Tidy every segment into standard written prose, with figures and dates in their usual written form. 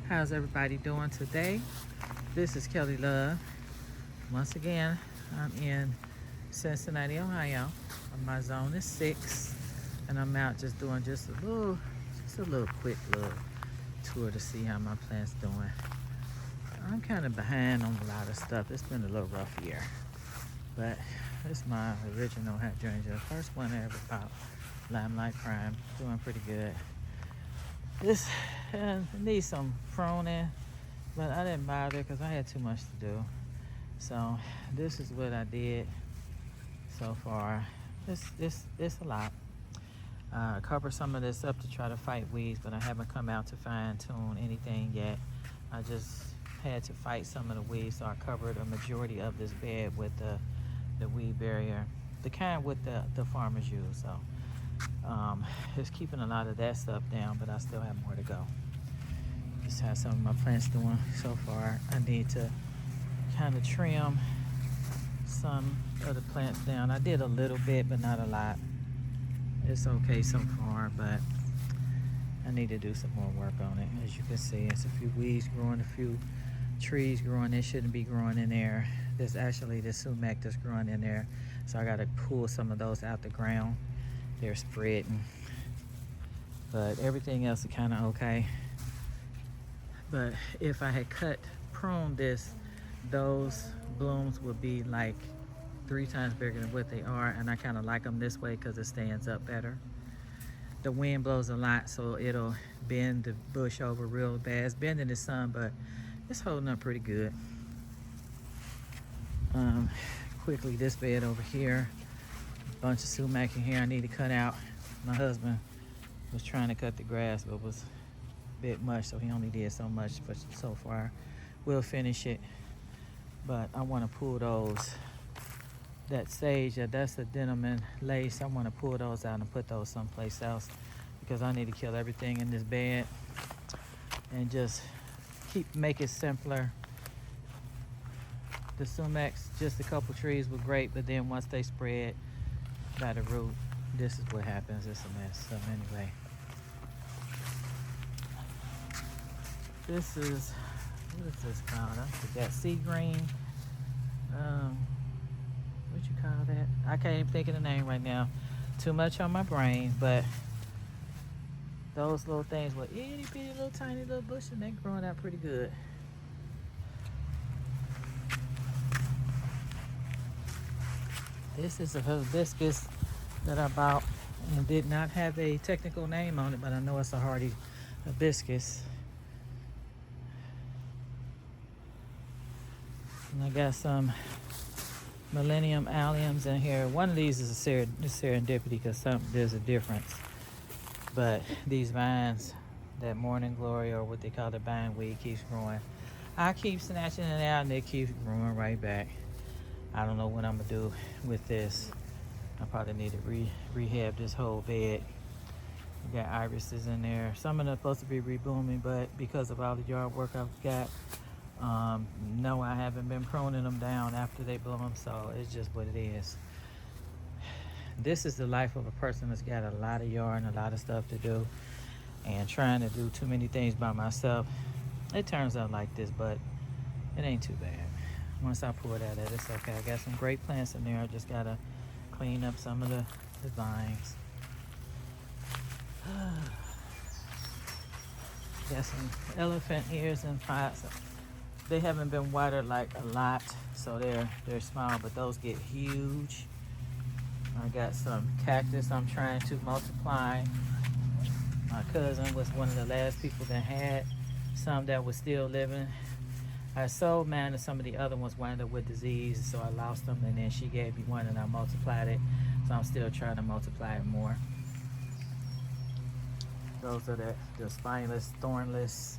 How's everybody doing today? This is Kelly Love. Once again, I'm in Cincinnati, Ohio. My zone is 6, and I'm out just doing just a little quick little tour to see how my plant's doing. I'm kind of behind on a lot of stuff. It's been a little rough year, but it's my original hydrangea. First one I ever bought, Limelight Prime, doing pretty good. This needs some pruning, but I didn't bother because I had too much to do. So this is what I did so far. It's a lot. Cover some of this up to try to fight weeds, but I haven't come out to fine tune anything yet. I just had to fight some of the weeds, so I covered a majority of this bed with the weed barrier, the kind with the farmers use. So it's keeping a lot of that stuff down, but I still have more to go. Just how some of my plants doing so far. I need to kind of trim some of the plants down. I did a little bit, but not a lot. It's okay so far, but I need to do some more work on it. As you can see, it's a few weeds growing, a few trees growing. They shouldn't be growing in there. There's actually the sumac that's growing in there, so I got to pull some of those out the ground. They're spreading, but everything else is kind of okay. But if I had pruned this, those blooms would be like 3 times bigger than what they are, and I kind of like them this way because it stands up better. The wind blows a lot, so it'll bend the bush over real bad. It's bending the sun, but it's holding up pretty good. Quickly, this bed over here, bunch of sumac in here I need to cut out. My husband was trying to cut the grass, but it was a bit much, so he only did so much. But so far, we'll finish it. But I want to pull that sage, that's the denim and lace. I want to pull those out and put those someplace else because I need to kill everything in this bed and just make it simpler. The sumacs, just a couple trees were great, but then once they spread by the root, this is what happens. It's a mess. So anyway, this is, what is this called? I forgot. Sea green. What you call that? I can't even think of the name right now. Too much on my brain, but those little things were itty bitty little tiny little bushes, and they're growing out pretty good. This is a hibiscus that I bought and did not have a technical name on it, but I know it's a hardy hibiscus. And I got some Millennium alliums in here. One of these is a serendipity because there's a difference. But these vines, that morning glory, or what they call the bindweed, keeps growing. I keep snatching it out and it keeps growing right back. I don't know what I'm gonna do with this. I probably need to rehab this whole bed. We got irises in there. Some of them are supposed to be rebooming, but because of all the yard work I've got, no, I haven't been pruning them down after they bloom, so it's just what it is. This is the life of a person that's got a lot of yard and a lot of stuff to do, and trying to do too many things by myself. It turns out like this, but it ain't too bad. Once I pull that out, it's okay. I got some great plants in there. I just gotta clean up some of the vines. Got some elephant ears and pots. They haven't been watered like a lot, so they're small, but those get huge. I got some cactus I'm trying to multiply. My cousin was one of the last people that had some that was still living. I sold mine, and some of the other ones wound up with disease, so I lost them, and then she gave me one and I multiplied it. So I'm still trying to multiply it more. Those are the spineless, thornless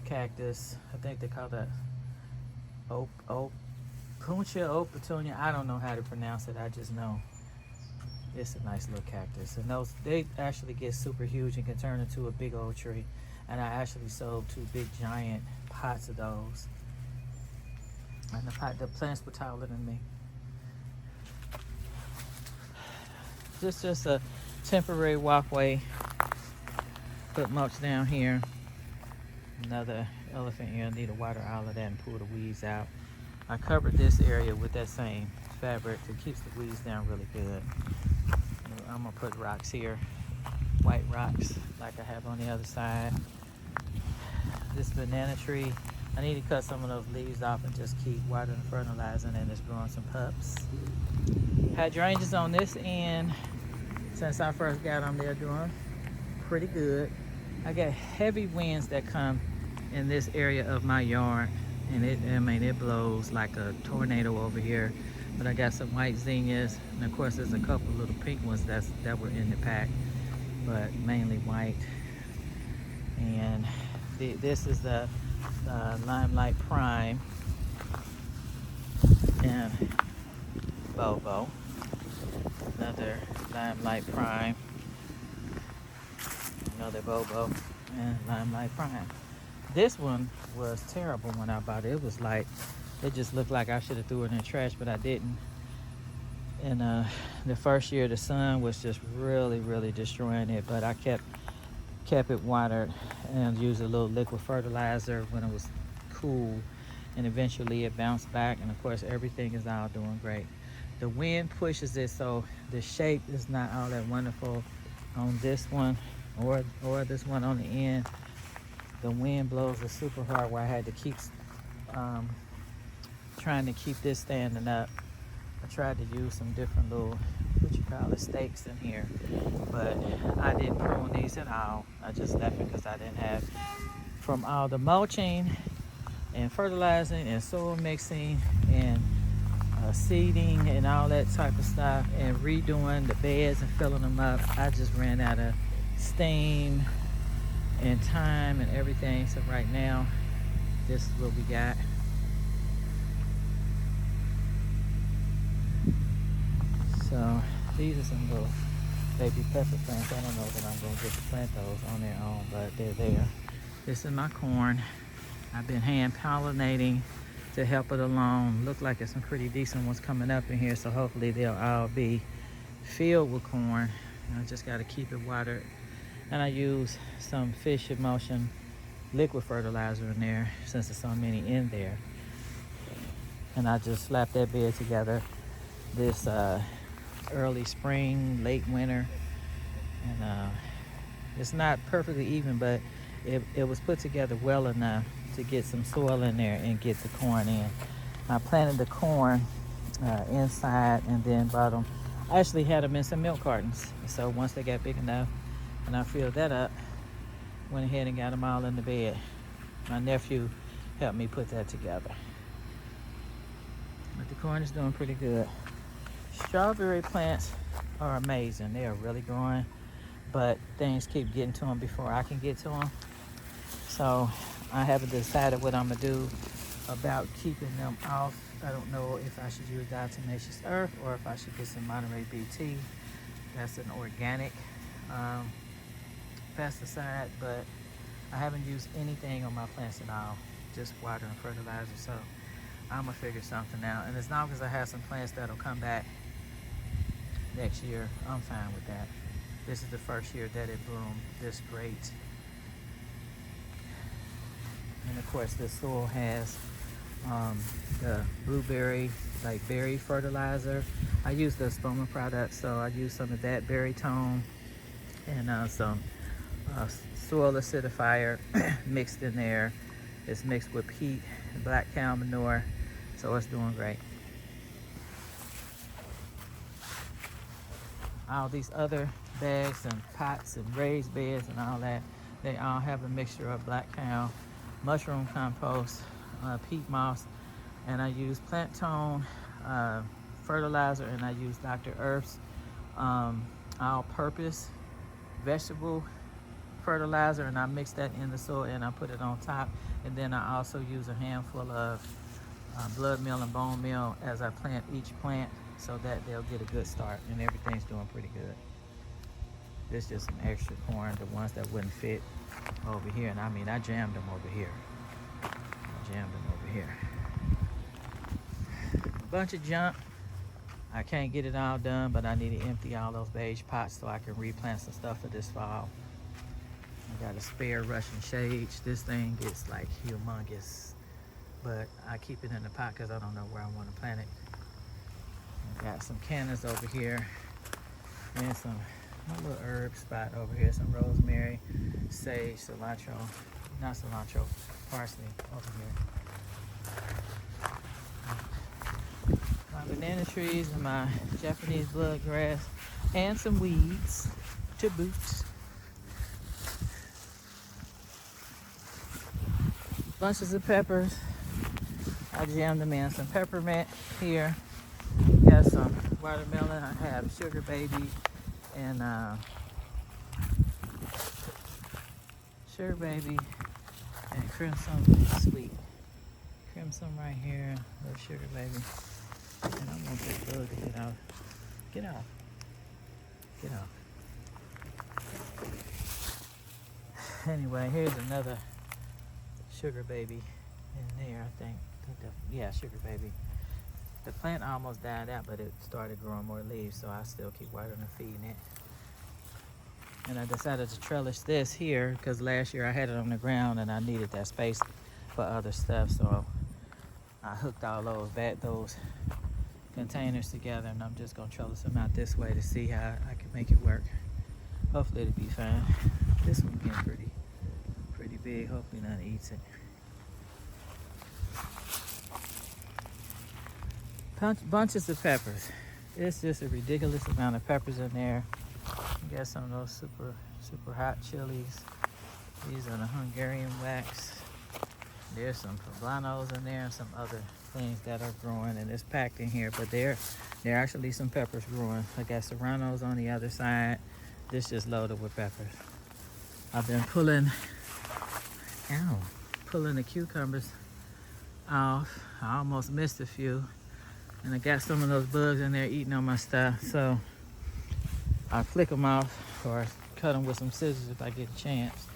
cactus. I think they call that Puncha Petunia. I don't know how to pronounce it. I just know it's a nice little cactus. And those, they actually get super huge and can turn into a big old tree. And I actually sold 2 big giant pots of those. And the plants were taller than me. Just a temporary walkway. Put mulch down here. Another elephant ear. Need to water all of that and pull the weeds out. I covered this area with that same fabric that keeps the weeds down really good. I'm gonna put rocks here, white rocks like I have on the other side. This banana tree, I need to cut some of those leaves off and just keep watering and fertilizing, and it's growing some pups. Hydrangeas on this end, since I first got them, they're doing pretty good. I got heavy winds that come in this area of my yard, and it blows like a tornado over here. But I got some white zinnias, and of course there's a couple little pink ones that were in the pack, but mainly white. And this is the Limelight Prime and Bobo. Another Limelight Prime, another Bobo, and Limelight Prime. This one was terrible when I bought it. It was like, it just looked like I should have threw it in the trash, but I didn't. And the first year the sun was just really destroying it, but I kept it watered and used a little liquid fertilizer when it was cool, and eventually it bounced back, and of course everything is all doing great. The wind pushes it, so the shape is not all that wonderful on this one or this one on the end. The wind blows it super hard where I had to keep trying to keep this standing up. I tried to use some different little, stakes in here, but I didn't prune these at all. I just left it because I didn't have, from all the mulching and fertilizing and soil mixing and seeding and all that type of stuff, and redoing the beds and filling them up, I just ran out of steam and time and everything. So right now, this is what we got. So these are some little baby pepper plants. I don't know that I'm going to get to plant those on their own, but they're there. This is my corn. I've been hand pollinating to help it along. Look like there's some pretty decent ones coming up in here, so hopefully they'll all be filled with corn. I just got to keep it watered. And I use some fish emulsion liquid fertilizer in there since there's so many in there. And I just slapped that bed together this early spring, late winter. And it's not perfectly even, but it was put together well enough to get some soil in there and get the corn in. I planted the corn inside, and then bought them. I actually had them in some milk cartons. So once they got big enough and I filled that up, went ahead and got them all in the bed. My nephew helped me put that together. But the corn is doing pretty good. Strawberry plants are amazing. They are really growing, but things keep getting to them before I can get to them. So I haven't decided what I'm gonna do about keeping them off. I don't know if I should use diatomaceous earth or if I should get some Monterey BT. That's an organic pesticide, but I haven't used anything on my plants at all, just water and fertilizer. So I'm gonna figure something out. And as long as I have some plants that'll come back next year, I'm fine with that. This is the first year that it bloomed this great. And of course the soil has the blueberry, like berry fertilizer. I use the Spoma product, so I use some of that berry tone and some soil acidifier mixed in there. It's mixed with peat and black cow manure, so it's doing great. All these other bags and pots and raised beds and all that, they all have a mixture of black cow, mushroom compost, peat moss, and I use plant tone fertilizer, and I use Dr. Earth's all-purpose vegetable fertilizer, and I mix that in the soil and I put it on top. And then I also use a handful of blood meal and bone meal as I plant each plant, so that they'll get a good start, and everything's doing pretty good. This is just some extra corn, the ones that wouldn't fit over here, and I mean I jammed them over here. A bunch of junk. I can't get it all done, but I need to empty all those beige pots so I can replant some stuff for this fall. I got a spare Russian sage. This thing gets like humongous, but I keep it in the pot because I don't know where I want to plant it. I got some cannas over here and some my little herb spot over here. Some rosemary, sage, cilantro, not cilantro, parsley over here. My banana trees and my Japanese bloodgrass and some weeds to boot. Bunches of peppers. I jammed them in. Some peppermint here. Got some watermelon. I have Sugar Baby and Sugar Baby and Crimson Sweet. Crimson right here. Little Sugar Baby. And I want this bug to get out. Get out. Get out. Anyway, here's another Sugar Baby in there, I think. Yeah, Sugar Baby. The plant almost died out, but it started growing more leaves, so I still keep watering and feeding it. And I decided to trellis this here because last year I had it on the ground and I needed that space for other stuff, so I hooked all those containers together, and I'm just gonna trellis them out this way to see how I can make it work. Hopefully it'll be fine. This one's getting pretty big. Hopefully none eats it. Bunches of peppers. It's just a ridiculous amount of peppers in there. You got some of those super hot chilies. These are the Hungarian wax. There's some poblanos in there and some other things that are growing, and it's packed in here, but there are actually some peppers growing. I got serranos on the other side. This just loaded with peppers. I've been pulling the cucumbers off. I almost missed a few, and I got some of those bugs in there eating on my stuff, so I flick them off or cut them with some scissors if I get a chance.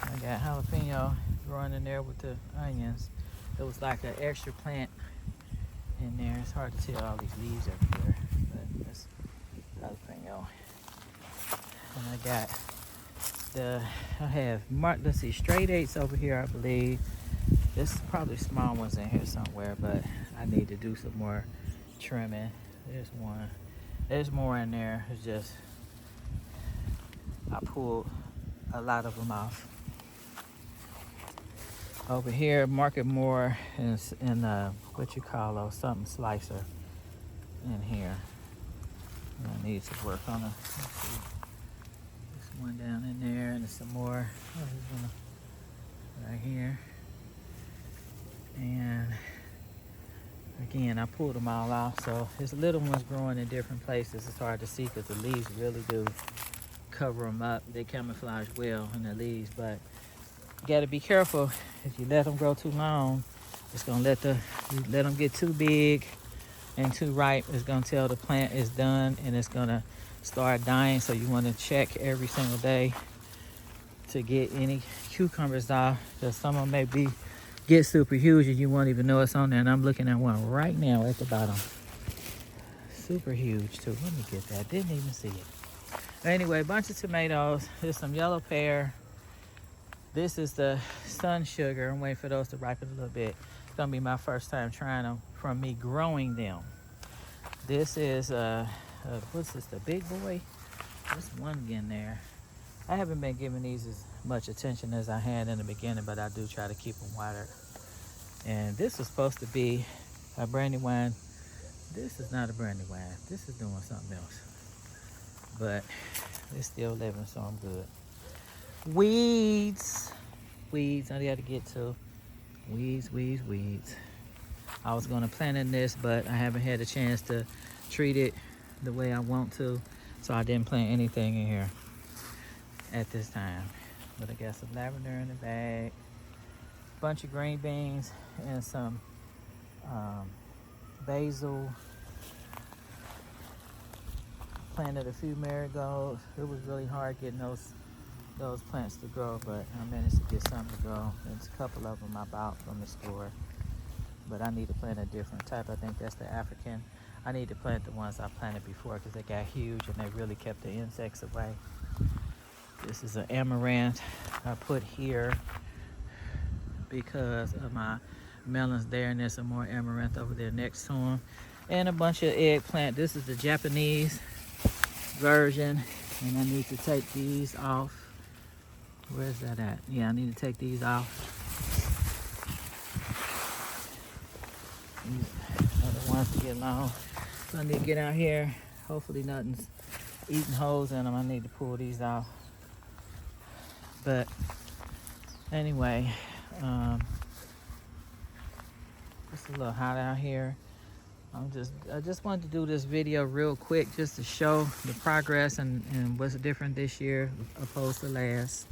I got jalapeno growing in there with the onions. It was like an extra plant in there. It's hard to tell all these leaves everywhere, but that's jalapeno. And I have let's see, straight eights over here, I believe. There's probably small ones in here somewhere, but I need to do some more trimming. There's one. There's more in there. It's just I pulled a lot of them off. Over here, Market More is in what you call those, something slicer in here. I need to work on it. Let's see. There's one down in there, and there's some more. Oh, there's one right here. And again, I pulled them all off, so there's little ones growing in different places. It's hard to see because the leaves really do cover them up. They camouflage well in the leaves, but you got to be careful. If you let them grow too long, it's gonna let them get too big and too ripe. It's gonna tell the plant is done, and it's gonna start dying. So you want to check every single day to get any cucumbers off, because some of them get super huge and you won't even know it's on there. And I'm looking at one right now at the bottom, super huge too. Let me get that. Didn't even see it. But anyway, bunch of tomatoes. There's some yellow pear. This is the sun sugar. I'm waiting for those to ripen a little bit. It's gonna be my first time trying them from me growing them. This is what's this, the big boy? There's one in there. I haven't been giving these as much attention as I had in the beginning, but I do try to keep them watered. And this is supposed to be a Brandywine. This is not a Brandywine. This is doing something else. But it's still living, so I'm good. Weeds. I got to get to. Weeds. I was going to plant in this, but I haven't had a chance to treat it the way I want to, so I didn't plant anything in here at this time. But I got some lavender in the bag, bunch of green beans, and some basil. Planted a few marigolds. It was really hard getting those plants to grow, but I managed to get some to grow. There's a couple of them I bought from the store, but I need to plant a different type. I think that's the African. I need to plant the ones I planted before because they got huge and they really kept the insects away. This is an amaranth I put here because of my melons there, and there's some more amaranth over there next to them. And a bunch of eggplant. This is the Japanese version, and I need to take these off. Where's that at? Yeah, I need to take these off. These are the ones to get long. So I need to get out here. Hopefully nothing's eating holes in them. I need to pull these off. But anyway, it's a little hot out here. I just wanted to do this video real quick just to show the progress and what's different this year opposed to last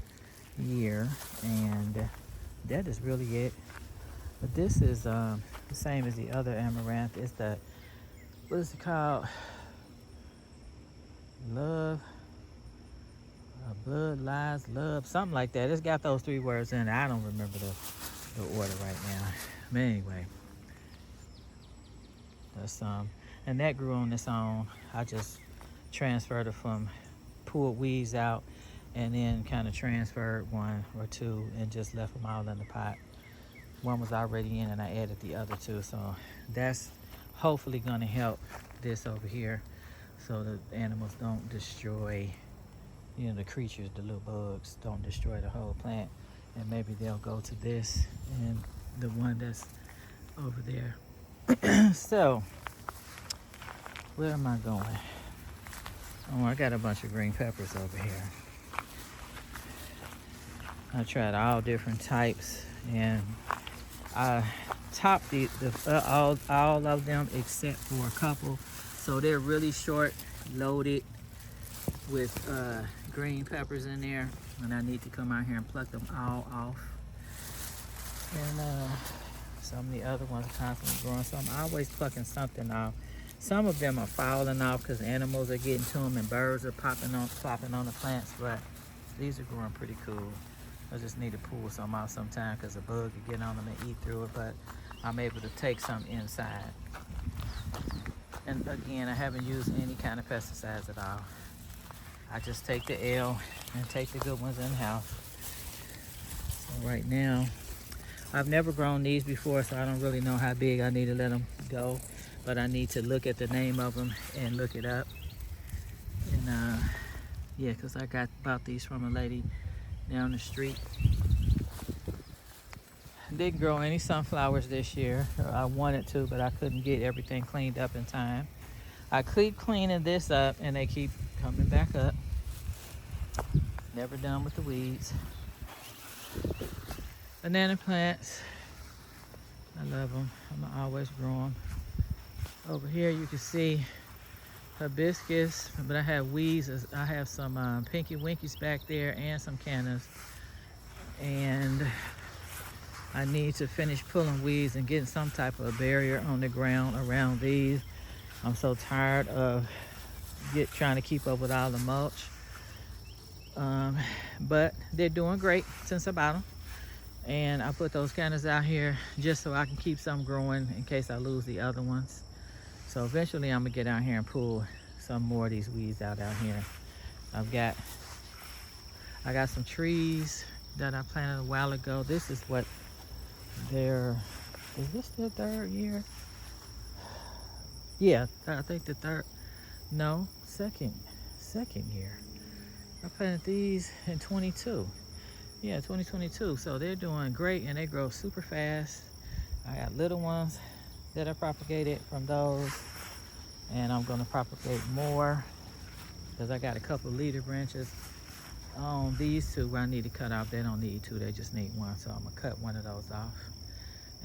year. And that is really it. But this is the same as the other amaranth. It's the, what is it called? Love, Bud Lies Love, something like that. It's got those 3 words in it. I don't remember the order right now. But anyway, that's and that grew on its own. I just transferred it from, pulled weeds out, and then kind of transferred 1 or 2 and just left them all in the pot. One was already in, and I added the other 2. So that's hopefully going to help this over here, so the animals don't destroy, you know, the creatures, the little bugs don't destroy the whole plant. And maybe they'll go to this and the one that's over there. So, where am I going? Oh, I got a bunch of green peppers over here. I tried all different types, and I topped all of them except for a couple. So they're really short, loaded with green peppers in there, and I need to come out here and pluck them all off. And some of the other ones are constantly growing, so I'm always plucking something off. Some of them are falling off because animals are getting to them and birds are plopping on the plants, but these are growing pretty cool. I just need to pull some out sometime because a bug could get on them and eat through it, but I'm able to take some inside. And again, I haven't used any kind of pesticides at all. I just take the L and take the good ones in the house. So right now, I've never grown these before, so I don't really know how big I need to let them go. But I need to look at the name of them and look it up. And yeah, because I bought these from a lady down the street. Didn't grow any sunflowers this year. I wanted to, but I couldn't get everything cleaned up in time. I keep cleaning this up and they keep coming back up. Never done with the weeds. Banana plants, I love them. I'm always grow them. Over here you can see hibiscus, but I have weeds. I have some pinky winkies back there and some cannas. And I need to finish pulling weeds and getting some type of barrier on the ground around these. I'm so tired of trying to keep up with all the mulch. But they're doing great since I bought them. And I put those cannas out here just so I can keep some growing in case I lose the other ones. So eventually I'm gonna get out here and pull some more of these weeds out here. I got some trees that I planted a while ago. This is what is this their 3rd year? Yeah, I think second year. I planted these in 22. Yeah, 2022. So they're doing great and they grow super fast. I got little ones that are propagated from those, and I'm gonna propagate more because I got a couple of leader branches on these 2 where I need to cut off. They don't need 2, they just need 1. So I'm gonna cut one of those off,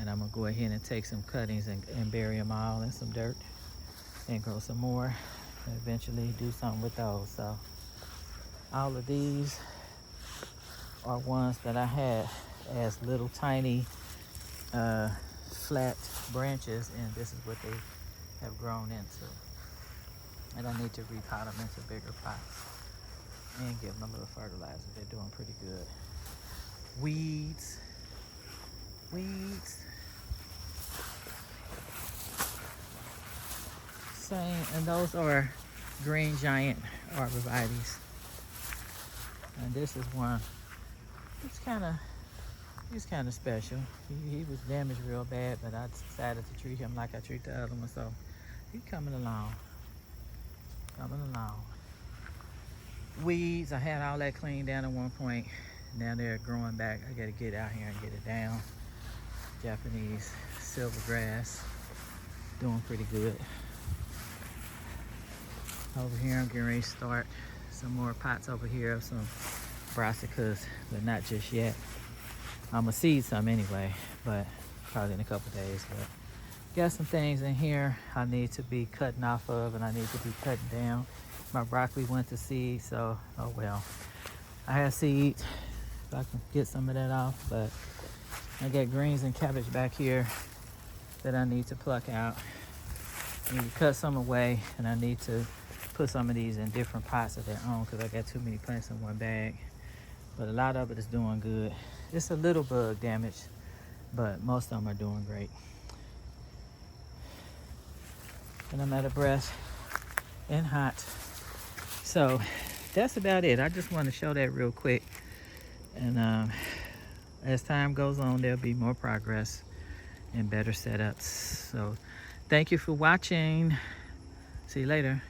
and I'm gonna go ahead and take some cuttings and bury them all in some dirt and grow some more and eventually do something with those. So all of these are ones that I had as little tiny flat branches, and this is what they have grown into. And I need to repot them into bigger pots and give them a little fertilizer. They're doing pretty good. Weeds. Same, and those are green giant arborvitaes. And this is one. He's kind of special. He was damaged real bad, but I decided to treat him like I treat the other one. So he's coming along. Weeds, I had all that cleaned down at one point. Now they're growing back. I gotta get out here and get it down. Japanese silvergrass, doing pretty good. Over here, I'm getting ready to start some more pots over here of some brassicas, but not just yet. I'm gonna seed some anyway, but probably in a couple days. But got some things in here I need to be cutting off of, and I need to be cutting down. My broccoli went to seed, so oh well. I have seed, if I can get some of that off, but I got greens and cabbage back here that I need to pluck out. I need to cut some away, and I need to put some of these in different pots of their own because I got too many plants in one bag. But a lot of it is doing good. It's a little bug damage, but most of them are doing great. And I'm out of breath and hot. So that's about it. I just want to show that real quick. And as time goes on, there'll be more progress and better setups. So thank you for watching. See you later.